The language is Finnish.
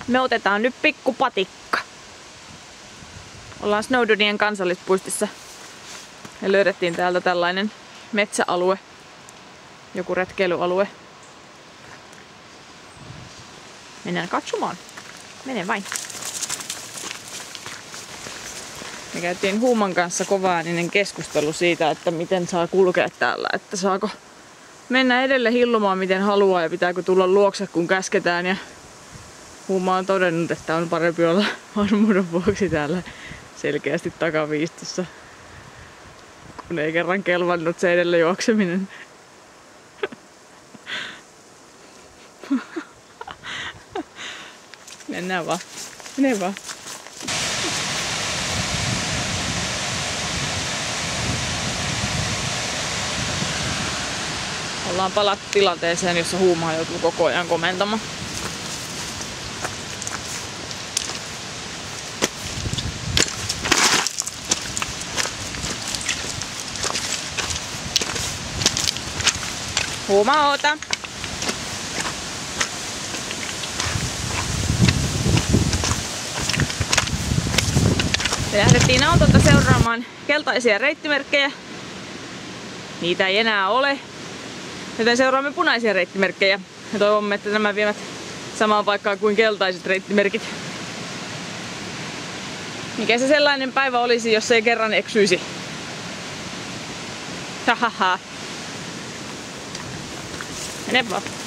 Me otetaan nyt pikkupatikka. Ollaan Snowdonien kansallispuistossa ja löydettiin täältä tällainen metsäalue. Joku retkeilyalue. Mennään katsomaan. Mene vain. Me käytiin Huuman kanssa kovaääninen keskustelu siitä, että miten saa kulkea täällä. Että saako mennä edelle hillumaan miten haluaa ja pitääkö tulla luokse kun käsketään. Ja Huuma on todennut, että on parempi olla varmuuden vuoksi täällä selkeästi takaviistossa. Kun ei kerran kelvannut se edelle juokseminen. Mennään vaan. Mene vaan. Ollaan palattu tilanteeseen, jossa Huuma joutuu koko ajan komentamaan. Huuma, oota! Me lähdettiin autolta seuraamaan keltaisia reittimerkkejä. Niitä ei enää ole. Joten seuraamme punaisia reittimerkkejä. Ja toivomme, että nämä vievät samaan paikkaan kuin keltaiset reittimerkit. Mikä se sellainen päivä olisi, jos ei kerran eksyisi? Hahaha. Mene vaan.